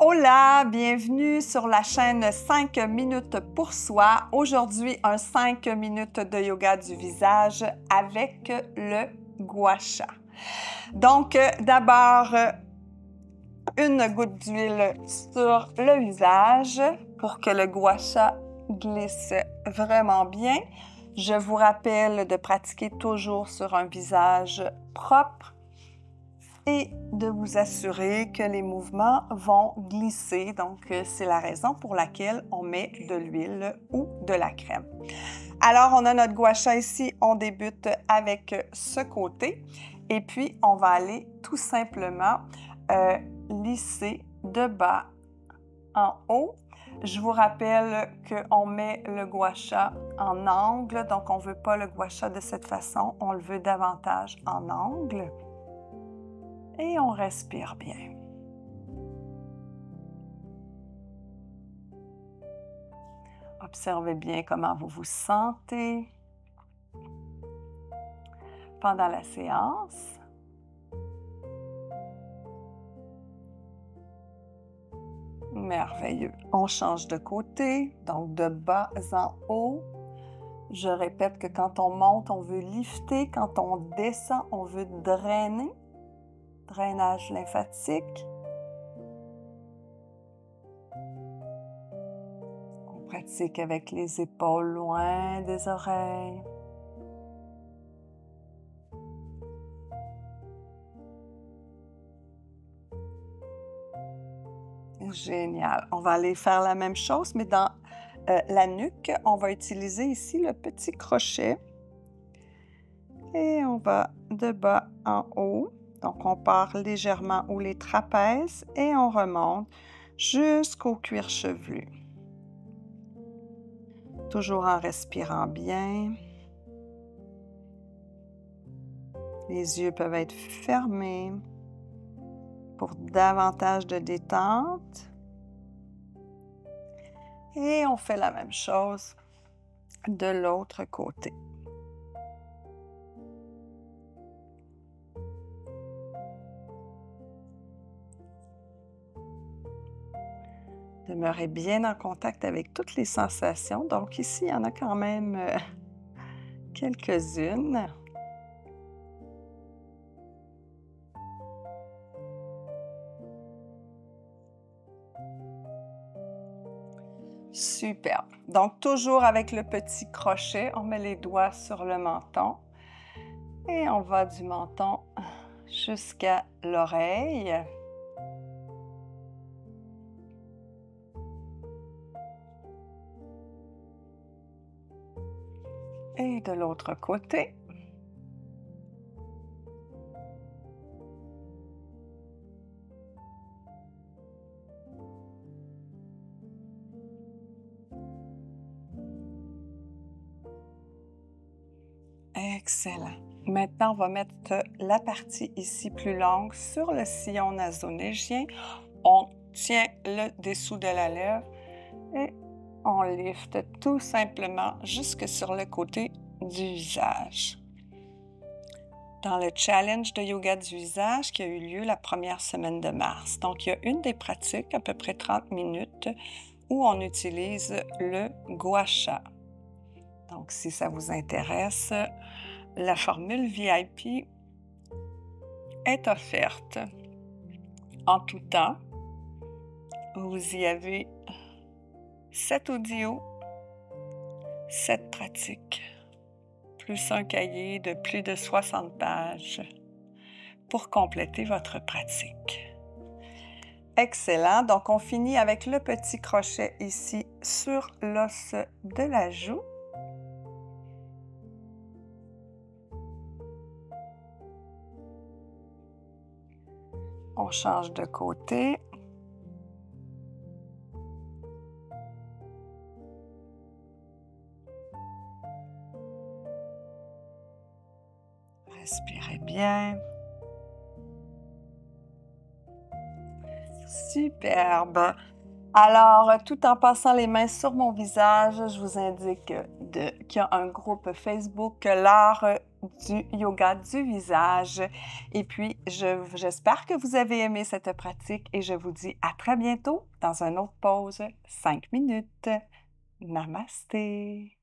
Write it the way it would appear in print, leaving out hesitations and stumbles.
Hola, bienvenue sur la chaîne 5 minutes pour soi. Aujourd'hui, un 5 minutes de yoga du visage avec le gua sha. Donc, d'abord, une goutte d'huile sur le visage pour que le gua sha glisse vraiment bien. Je vous rappelle de pratiquer toujours sur un visage propre et de vous assurer que les mouvements vont glisser. Donc, c'est la raison pour laquelle on met de l'huile ou de la crème. Alors, on a notre gua sha ici. On débute avec ce côté. Et puis, on va aller tout simplement lisser de bas en haut. Je vous rappelle qu'on met le gua sha en angle. Donc, on ne veut pas le gua sha de cette façon. On le veut davantage en angle. Et on respire bien. Observez bien comment vous vous sentez pendant la séance. Merveilleux. On change de côté, donc de bas en haut. Je répète que quand on monte, on veut lifter. Quand on descend, on veut drainer. Drainage lymphatique. On pratique avec les épaules loin des oreilles. Génial. On va aller faire la même chose, mais dans la nuque. On va utiliser ici le petit crochet. Et on va de bas en haut. Donc, on part légèrement où les trapèzes et on remonte jusqu'au cuir chevelu. Toujours en respirant bien. Les yeux peuvent être fermés pour davantage de détente. Et on fait la même chose de l'autre côté. Demeurez bien en contact avec toutes les sensations. Donc ici, il y en a quand même quelques-unes. Super. Donc toujours avec le petit crochet, on met les doigts sur le menton et on va du menton jusqu'à l'oreille. Et de l'autre côté. Excellent. Maintenant, on va mettre la partie ici plus longue sur le sillon nasonégien. On tient le dessous de la lèvre et on lift tout simplement jusque sur le côté du visage. Dans le challenge de yoga du visage qui a eu lieu la première semaine de mars. Donc, il y a une des pratiques, à peu près 30 minutes, où on utilise le gua sha. Donc, si ça vous intéresse, la formule VIP est offerte en tout temps. Vous y avez 7 audios, 7 pratiques, plus un cahier de plus de 60 pages pour compléter votre pratique. Excellent. Donc, on finit avec le petit crochet ici sur l'os de la joue. On change de côté. Respirez bien. Superbe. Alors, tout en passant les mains sur mon visage, je vous indique qu'il y a un groupe Facebook, l'art du yoga du visage. Et puis, j'espère que vous avez aimé cette pratique et je vous dis à très bientôt dans une autre pause 5 minutes. Namasté!